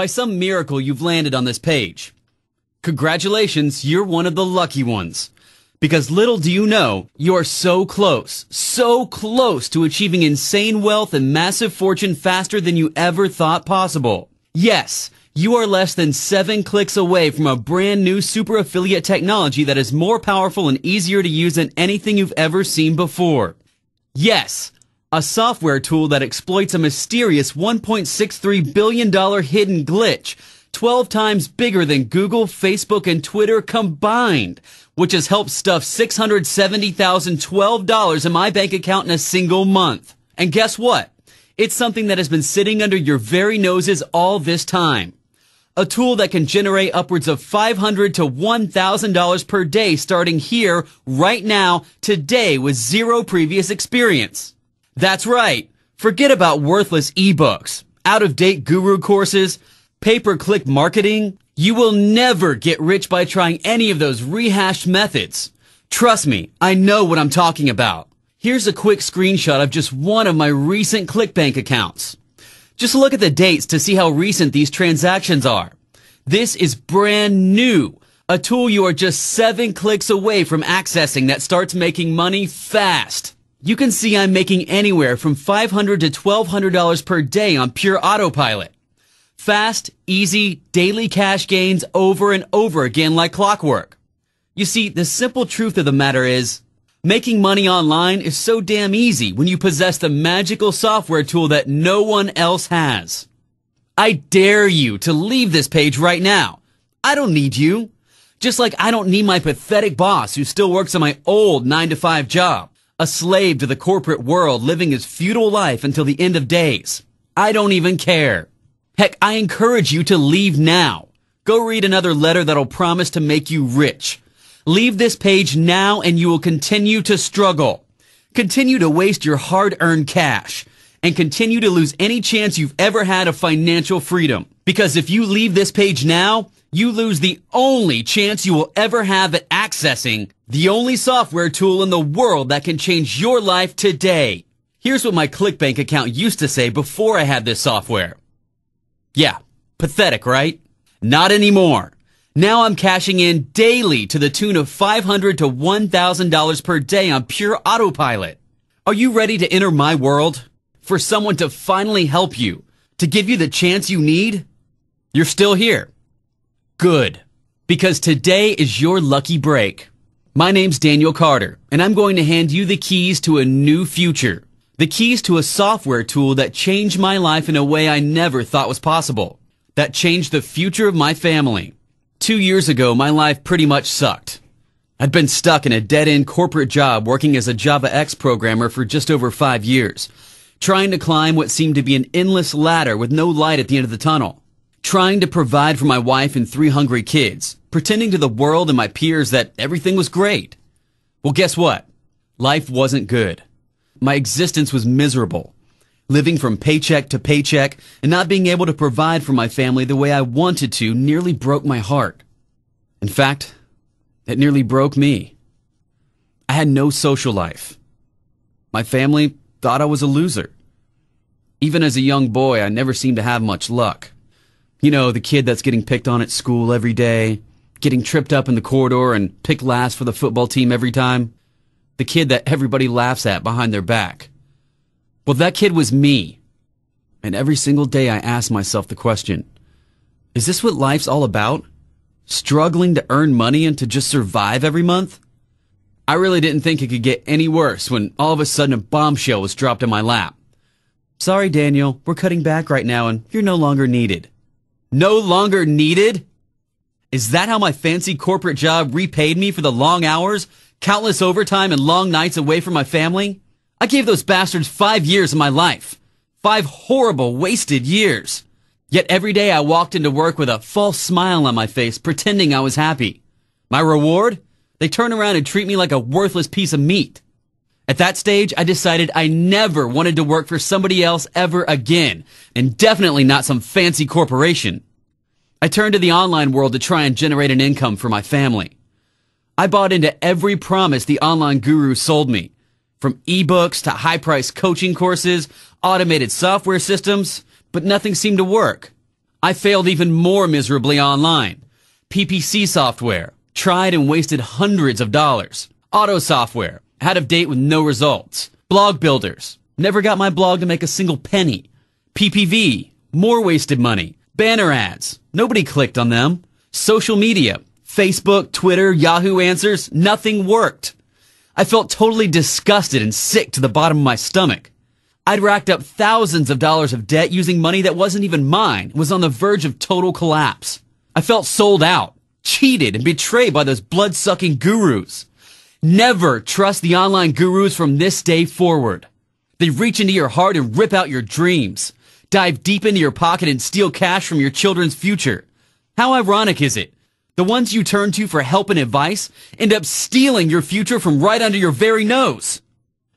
By some miracle, you've landed on this page. Congratulations, you're one of the lucky ones. Because little do you know, you are so close to achieving insane wealth and massive fortune faster than you ever thought possible. Yes, you are less than 7 clicks away from a brand new super affiliate technology that is more powerful and easier to use than anything you've ever seen before. Yes, a software tool that exploits a mysterious $1.63 billion hidden glitch, 12 times bigger than Google, Facebook, and Twitter combined, which has helped stuff $670,012 in my bank account in a single month. And guess what? It's something that has been sitting under your very noses all this time. A tool that can generate upwards of $500 to $1,000 per day starting here, right now, today with zero previous experience. That's right. Forget about worthless ebooks, out-of-date guru courses, pay-per-click marketing. You will never get rich by trying any of those rehashed methods. Trust me, I know what I'm talking about. Here's a quick screenshot of just one of my recent ClickBank accounts. Just look at the dates to see how recent these transactions are. This is brand new, a tool you are just 7 clicks away from accessing that starts making money fast. You can see I'm making anywhere from $500 to $1,200 per day on pure autopilot. Fast, easy, daily cash gains over and over again like clockwork. You see, the simple truth of the matter is, making money online is so damn easy when you possess the magical software tool that no one else has. I dare you to leave this page right now. I don't need you. Just like I don't need my pathetic boss who still works on my old 9-to-5 job, a slave to the corporate world living his feudal life until the end of days. I don't even care. Heck, I encourage you to leave now. Go read another letter that'll promise to make you rich. Leave this page now and you will continue to struggle. Continue to waste your hard-earned cash. And continue to lose any chance you've ever had of financial freedom. Because if you leave this page now, you lose the only chance you will ever have at accessing the only software tool in the world that can change your life today. Here's what my ClickBank account used to say before I had this software. Yeah, pathetic, right? Not anymore. Now I'm cashing in daily to the tune of $500 to $1,000 per day on pure autopilot. Are you ready to enter my world? For someone to finally help you, to give you the chance you need? You're still here. Good. Because today is your lucky break. My name's Daniel Carter, and I'm going to hand you the keys to a new future. The keys to a software tool that changed my life in a way I never thought was possible. That changed the future of my family. 2 years ago, my life pretty much sucked. I'd been stuck in a dead-end corporate job working as a Java X programmer for just over 5 years, trying to climb what seemed to be an endless ladder with no light at the end of the tunnel, trying to provide for my wife and 3 hungry kids, pretending to the world and my peers that everything was great. Well, guess what? Life wasn't good. My existence was miserable. Living from paycheck to paycheck and not being able to provide for my family the way I wanted to nearly broke my heart. In fact, it nearly broke me. I had no social life. My family thought I was a loser. Even as a young boy, I never seemed to have much luck. You know, the kid that's getting picked on at school every day, getting tripped up in the corridor and picked last for the football team every time. The kid that everybody laughs at behind their back. Well, that kid was me. And every single day I asked myself the question, is this what life's all about? Struggling to earn money and to just survive every month? I really didn't think it could get any worse when all of a sudden a bombshell was dropped in my lap. Sorry, Daniel, we're cutting back right now and you're no longer needed. No longer needed? Is that how my fancy corporate job repaid me for the long hours, countless overtime, and long nights away from my family? I gave those bastards 5 years of my life. 5 horrible, wasted years. Yet every day I walked into work with a false smile on my face, pretending I was happy. My reward? They turn around and treat me like a worthless piece of meat. At that stage, I decided I never wanted to work for somebody else ever again, and definitely not some fancy corporation. I turned to the online world to try and generate an income for my family. I bought into every promise the online guru sold me. From ebooks to high-priced coaching courses, automated software systems, but nothing seemed to work. I failed even more miserably online. PPC software, tried and wasted hundreds of dollars. Auto software, out of date with no results. Blog builders, never got my blog to make a single penny. PPV, more wasted money. Banner ads, nobody clicked on them. Social media, Facebook, Twitter, Yahoo Answers, nothing worked. I felt totally disgusted and sick to the bottom of my stomach. I'd racked up thousands of dollars of debt using money that wasn't even mine and was on the verge of total collapse. I felt sold out, cheated, and betrayed by those blood-sucking gurus. Never trust the online gurus from this day forward. They reach into your heart and rip out your dreams, dive deep into your pocket and steal cash from your children's future. How ironic is it? The ones you turn to for help and advice end up stealing your future from right under your very nose.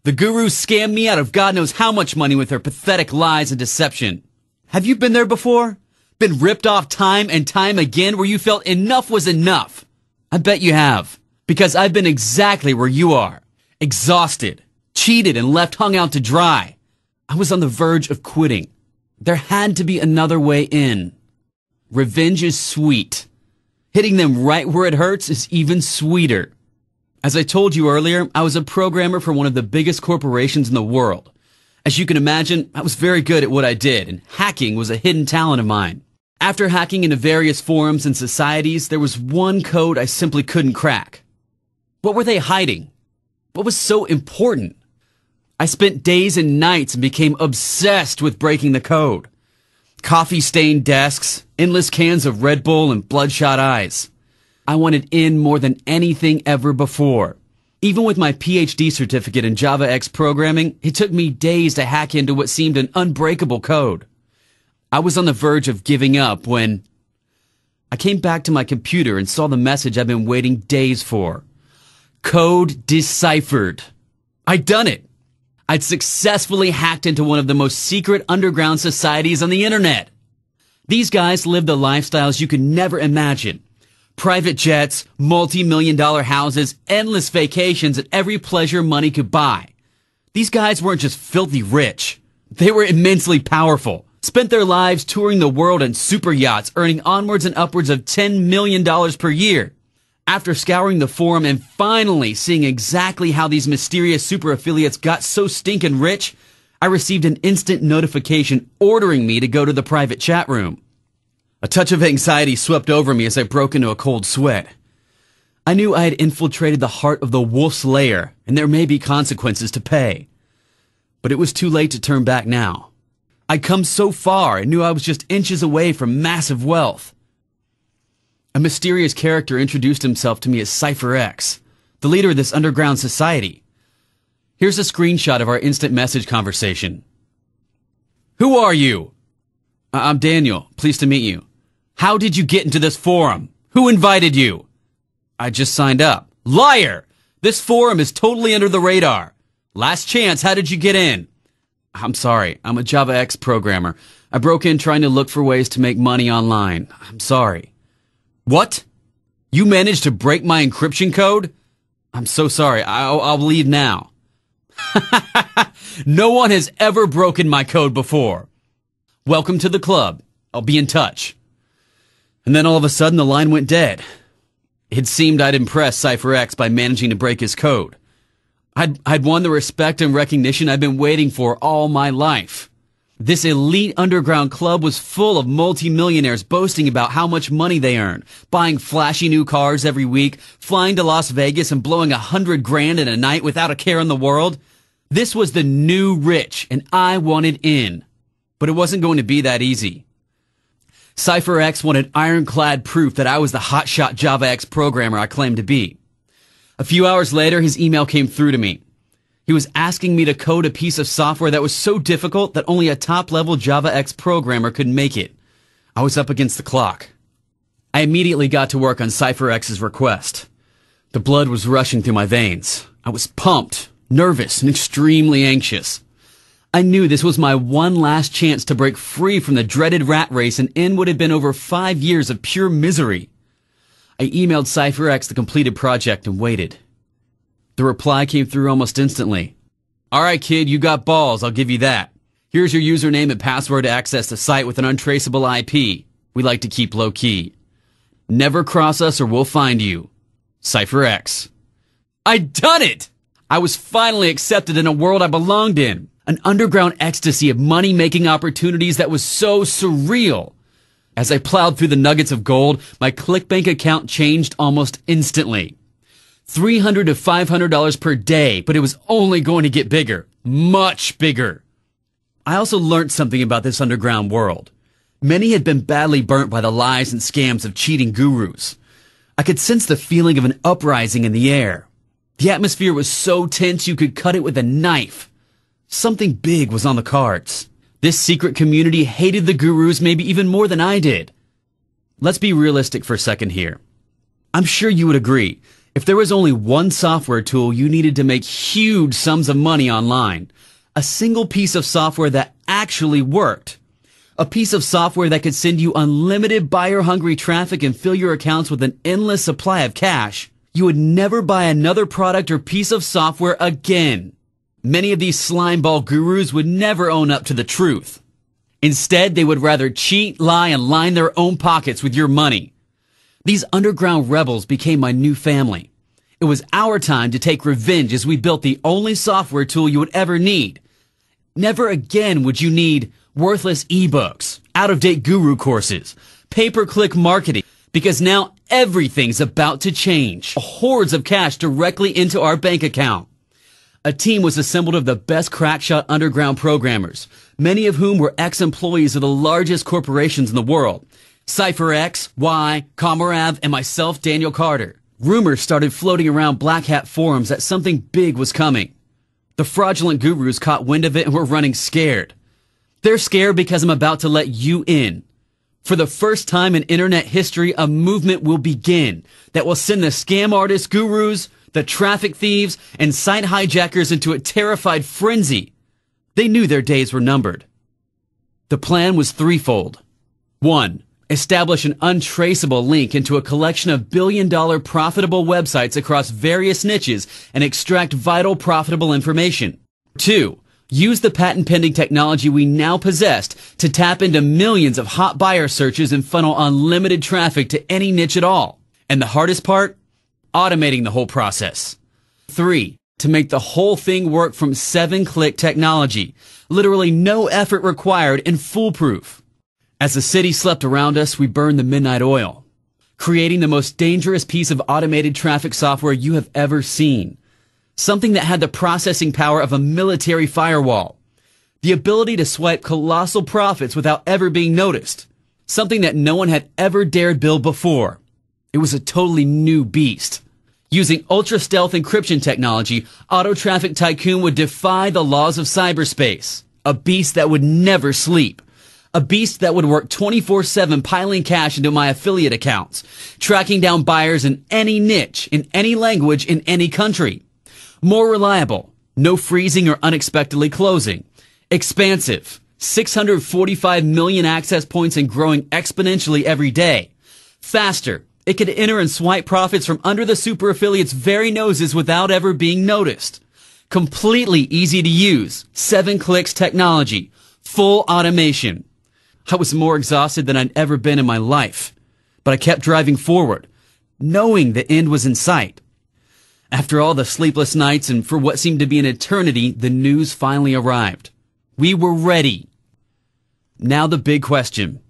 The gurus scammed me out of God knows how much money with their pathetic lies and deception. Have you been there before? Been ripped off time and time again where you felt enough was enough? I bet you have, because I've been exactly where you are. Exhausted, cheated, and left hung out to dry. I was on the verge of quitting. There had to be another way in. Revenge is sweet. Hitting them right where it hurts is even sweeter. As I told you earlier, I was a programmer for one of the biggest corporations in the world. As you can imagine, I was very good at what I did, and hacking was a hidden talent of mine. After hacking into various forums and societies, there was one code I simply couldn't crack. What were they hiding? What was so important? I spent days and nights and became obsessed with breaking the code. Coffee-stained desks, endless cans of Red Bull, and bloodshot eyes. I wanted in more than anything ever before. Even with my PhD certificate in JavaX programming, it took me days to hack into what seemed an unbreakable code. I was on the verge of giving up when I came back to my computer and saw the message I've been waiting days for. Code deciphered. I'd done it. I'd successfully hacked into one of the most secret underground societies on the internet. These guys lived the lifestyles you could never imagine. Private jets, multi-million-dollar houses, endless vacations, and every pleasure money could buy. These guys weren't just filthy rich. They were immensely powerful. Spent their lives touring the world in super yachts, earning onwards and upwards of $10 million per year. After scouring the forum and finally seeing exactly how these mysterious super affiliates got so stinking rich, I received an instant notification ordering me to go to the private chat room. A touch of anxiety swept over me as I broke into a cold sweat. I knew I had infiltrated the heart of the wolf's lair, and there may be consequences to pay. But it was too late to turn back now. I'd come so far and knew I was just inches away from massive wealth. A mysterious character introduced himself to me as CypherX, the leader of this underground society. Here's a screenshot of our instant message conversation. Who are you? I'm Daniel. Pleased to meet you. How did you get into this forum? Who invited you? I just signed up. Liar! This forum is totally under the radar. Last chance, how did you get in? I'm sorry. I'm a JavaX programmer. I broke in trying to look for ways to make money online. I'm sorry. What? You managed to break my encryption code? I'm so sorry. I'll leave now. No one has ever broken my code before. Welcome to the club. I'll be in touch. And then all of a sudden the line went dead. It seemed I'd impressed CypherX by managing to break his code. I'd won the respect and recognition I've been waiting for all my life. This elite underground club was full of multimillionaires boasting about how much money they earn, buying flashy new cars every week, flying to Las Vegas and blowing $100 grand in a night without a care in the world. This was the new rich, and I wanted in. But it wasn't going to be that easy. CypherX wanted ironclad proof that I was the hotshot JavaX programmer I claimed to be. A few hours later, his email came through to me. He was asking me to code a piece of software that was so difficult that only a top-level JavaX programmer could make it. I was up against the clock. I immediately got to work on CypherX's request. The blood was rushing through my veins. I was pumped, nervous, and extremely anxious. I knew this was my one last chance to break free from the dreaded rat race and end what had been over 5 years of pure misery. I emailed CypherX the completed project and waited. The reply came through almost instantly. All right, kid, you got balls. I'll give you that. Here's your username and password to access the site with an untraceable IP. we like to keep low key. Never cross us or we'll find you. CypherX. I'd done it! I was finally accepted in a world I belonged in. An underground ecstasy of money-making opportunities that was so surreal. As I plowed through the nuggets of gold, my ClickBank account changed almost instantly. $300 to $500 per day, but it was only going to get bigger. Much bigger. I also learned something about this underground world. Many had been badly burnt by the lies and scams of cheating gurus. I could sense the feeling of an uprising in the air. The atmosphere was so tense you could cut it with a knife. Something big was on the cards. This secret community hated the gurus maybe even more than I did. Let's be realistic for a second here. I'm sure you would agree, if there was only one software tool you needed to make huge sums of money online, a single piece of software that actually worked, a piece of software that could send you unlimited buyer-hungry traffic and fill your accounts with an endless supply of cash, you would never buy another product or piece of software again. Many of these slimeball gurus would never own up to the truth. Instead, they would rather cheat, lie, and line their own pockets with your money. These underground rebels became my new family. It was our time to take revenge as we built the only software tool you would ever need. Never again would you need worthless ebooks, out-of-date guru courses, pay-per-click marketing, because now everything's about to change. Hordes of cash directly into our bank account. A team was assembled of the best crackshot underground programmers, many of whom were ex-employees of the largest corporations in the world. CypherX, Y, Komarav, and myself, Daniel Carter. Rumors started floating around Black Hat forums that something big was coming. The fraudulent gurus caught wind of it and were running scared. They're scared because I'm about to let you in. For the first time in internet history, a movement will begin that will send the scam artists, gurus, the traffic thieves, and site hijackers into a terrified frenzy. They knew their days were numbered. The plan was threefold. 1. Establish an untraceable link into a collection of billion-dollar profitable websites across various niches and extract vital profitable information. 2. Use the patent-pending technology we now possessed to tap into millions of hot buyer searches and funnel unlimited traffic to any niche at all. And the hardest part? Automating the whole process. 3. To make the whole thing work from 7-click technology. Literally no effort required and foolproof. As the city slept around us, we burned the midnight oil, creating the most dangerous piece of automated traffic software you have ever seen. Something that had the processing power of a military firewall. The ability to swipe colossal profits without ever being noticed. Something that no one had ever dared build before. It was a totally new beast. Using ultra-stealth encryption technology, Auto Traffic Tycoon would defy the laws of cyberspace. A beast that would never sleep. A beast that would work 24/7 piling cash into my affiliate accounts, tracking down buyers in any niche, in any language, in any country. More reliable, no freezing or unexpectedly closing. Expansive, 645 million access points and growing exponentially every day. Faster, it could enter and swipe profits from under the super affiliates' very noses without ever being noticed. Completely easy to use, 7 clicks technology, full automation. I was more exhausted than I'd ever been in my life, but I kept driving forward, knowing the end was in sight. After all the sleepless nights and for what seemed to be an eternity, the news finally arrived. We were ready. Now the big question.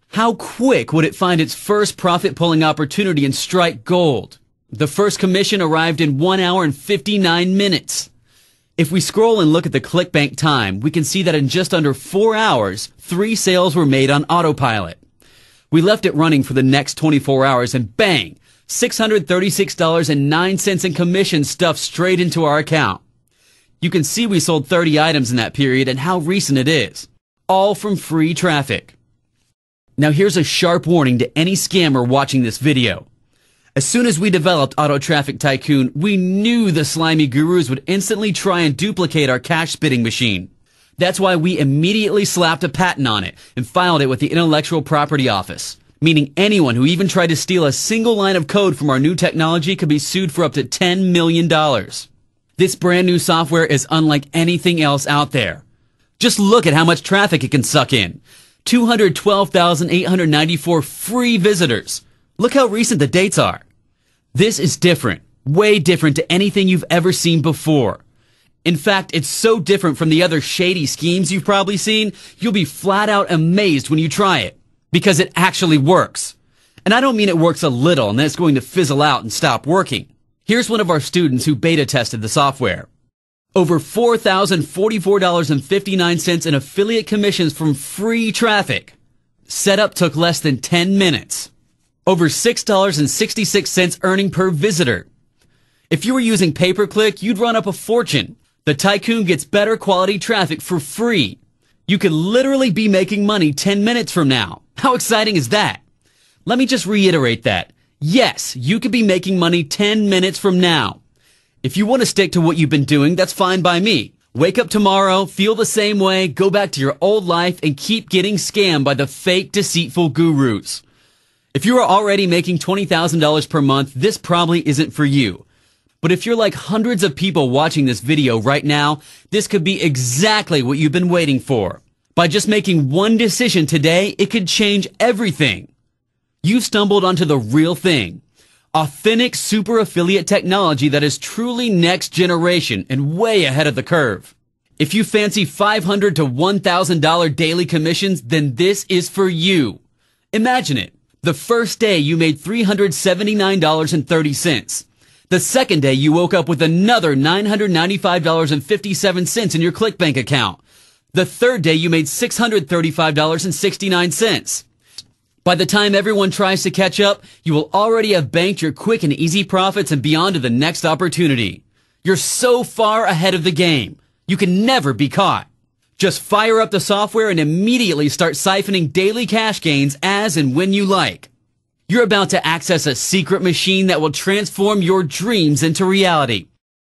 How quick would it find its first profit-pulling opportunity and strike gold? The first commission arrived in 1 hour and 59 minutes. If we scroll and look at the ClickBank time, we can see that in just under 4 hours, 3 sales were made on autopilot. We left it running for the next 24 hours and bang, $636.09 in commission stuffed straight into our account. You can see we sold 30 items in that period and how recent it is. All from free traffic. Now here's a sharp warning to any scammer watching this video. As soon as we developed Auto Traffic Tycoon, we knew the slimy gurus would instantly try and duplicate our cash spitting machine. That's why we immediately slapped a patent on it and filed it with the Intellectual Property Office, meaning anyone who even tried to steal a single line of code from our new technology could be sued for up to $10 million. This brand new software is unlike anything else out there. Just look at how much traffic it can suck in. 212,894 free visitors. Look how recent the dates are. This is different, way different to anything you've ever seen before. In fact, it's so different from the other shady schemes you've probably seen, you'll be flat out amazed when you try it. Because it actually works. And I don't mean it works a little and then it's going to fizzle out and stop working. Here's one of our students who beta tested the software. Over $4,044.59 in affiliate commissions from free traffic. Setup took less than 10 minutes. Over $6.66 earning per visitor. If you were using pay-per-click, you'd run up a fortune. The Tycoon gets better quality traffic for free. You could literally be making money 10 minutes from now. How exciting is that? Let me just reiterate that. Yes, you could be making money 10 minutes from now. If you want to stick to what you've been doing, that's fine by me. Wake up tomorrow, feel the same way, go back to your old life, and keep getting scammed by the fake, deceitful gurus. If you are already making $20,000 per month, this probably isn't for you. But if you're like hundreds of people watching this video right now, this could be exactly what you've been waiting for. By just making one decision today, it could change everything. You've stumbled onto the real thing. Authentic super affiliate technology that is truly next generation and way ahead of the curve. If you fancy $500 to $1,000 daily commissions, then this is for you. Imagine it. The first day you made $379.30. The second day you woke up with another $995.57 in your ClickBank account. The third day you made $635.69. By the time everyone tries to catch up, you will already have banked your quick and easy profits and be on to the next opportunity. You're so far ahead of the game. You can never be caught. Just fire up the software and immediately start siphoning daily cash gains as and when you like. You're about to access a secret machine that will transform your dreams into reality.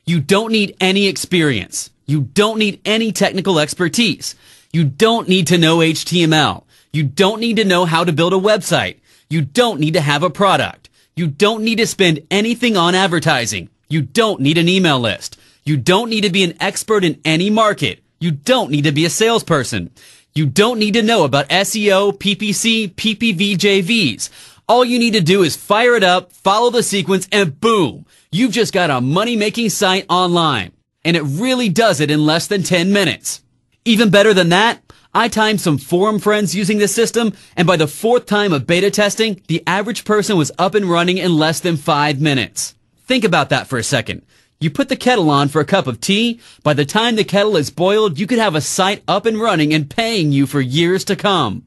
You don't need any experience. You don't need any technical expertise. You don't need to know HTML. You don't need to know how to build a website. You don't need to have a product. You don't need to spend anything on advertising. You don't need an email list. You don't need to be an expert in any market. You don't need to be a salesperson. You don't need to know about SEO, PPC, PPV, JVs. All you need to do is fire it up, follow the sequence, and boom, you've just got a money-making site online. And it really does it in less than 10 minutes. Even better than that, I timed some forum friends using this system, and by the fourth time of beta testing, the average person was up and running in less than 5 minutes. Think about that for a second. You put the kettle on for a cup of tea. By the time the kettle is boiled, you could have a site up and running and paying you for years to come.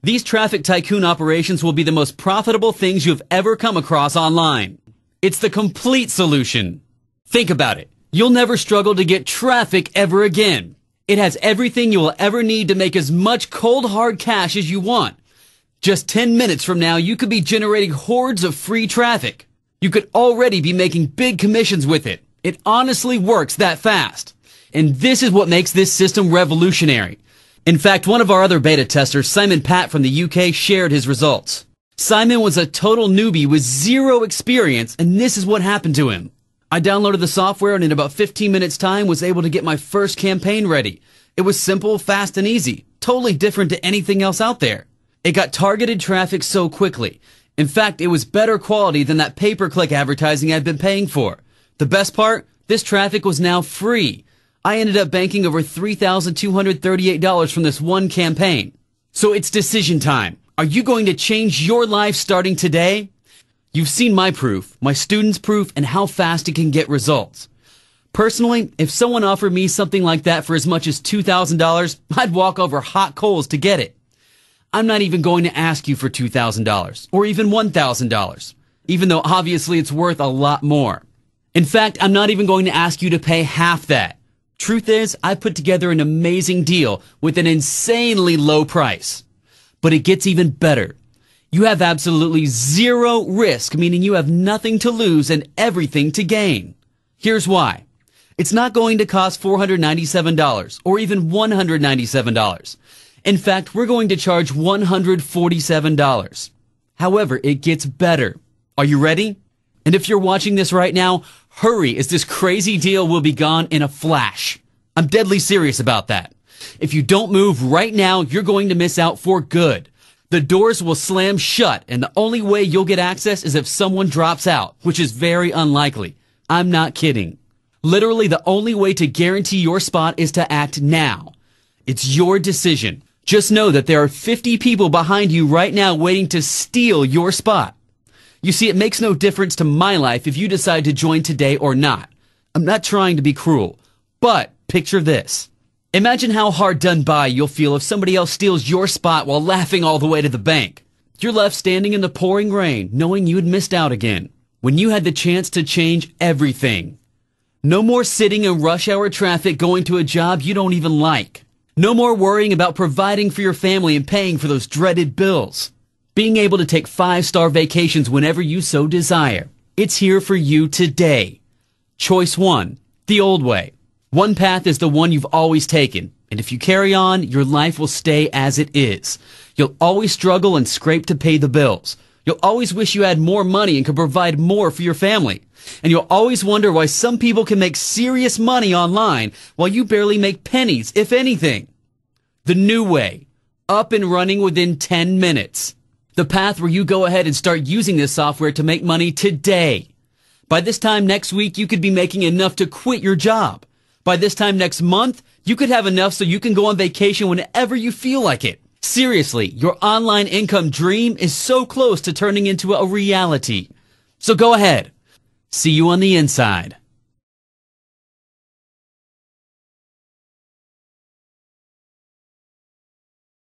These Traffic Tycoon operations will be the most profitable things you've ever come across online. It's the complete solution. Think about it. You'll never struggle to get traffic ever again. It has everything you will ever need to make as much cold hard cash as you want. Just 10 minutes from now, you could be generating hordes of free traffic. You could already be making big commissions with it. It honestly works that fast. And this is what makes this system revolutionary. In fact, one of our other beta testers, Simon Pat from the UK, shared his results. Simon was a total newbie with zero experience, and this is what happened to him. I downloaded the software and in about 15 minutes time was able to get my first campaign ready. It was simple, fast, and easy. Totally different to anything else out there. It got targeted traffic so quickly. In fact, it was better quality than that pay-per-click advertising I'd been paying for. The best part? This traffic was now free. I ended up banking over $3,238 from this one campaign. So it's decision time. Are you going to change your life starting today? You've seen my proof, my students' proof, and how fast it can get results. Personally, if someone offered me something like that for as much as $2,000, I'd walk over hot coals to get it. I'm not even going to ask you for $2,000 or even $1,000, even though obviously it's worth a lot more. In fact, I'm not even going to ask you to pay half that. Truth is, I put together an amazing deal with an insanely low price. But it gets even better. You have absolutely zero risk, meaning you have nothing to lose and everything to gain. Here's why. It's not going to cost $497 or even $197. In fact, we're going to charge $147. However, it gets better. Are you ready? And if you're watching this right now, hurry, as this crazy deal will be gone in a flash. I'm deadly serious about that. If you don't move right now, you're going to miss out for good. The doors will slam shut, and the only way you'll get access is if someone drops out, which is very unlikely. I'm not kidding. Literally, the only way to guarantee your spot is to act now. It's your decision. Just know that there are 50 people behind you right now waiting to steal your spot. You see, it makes no difference to my life if you decide to join today or not. I'm not trying to be cruel, but picture this. Imagine how hard done by you'll feel if somebody else steals your spot while laughing all the way to the bank. You're left standing in the pouring rain, knowing you had missed out again, when you had the chance to change everything. No more sitting in rush hour traffic going to a job you don't even like. No more worrying about providing for your family and paying for those dreaded bills. Being able to take 5-star vacations whenever you so desire. It's here for you today. Choice 1, the old way. One path is the one you've always taken, and if you carry on, your life will stay as it is. You'll always struggle and scrape to pay the bills. You'll always wish you had more money and could provide more for your family. And you'll always wonder why some people can make serious money online while you barely make pennies, if anything. The new way, up and running within 10 minutes. The path where you go ahead and start using this software to make money today. By this time next week, you could be making enough to quit your job. By this time next month, you could have enough so you can go on vacation whenever you feel like it. Seriously, your online income dream is so close to turning into a reality. So go ahead. See you on the inside.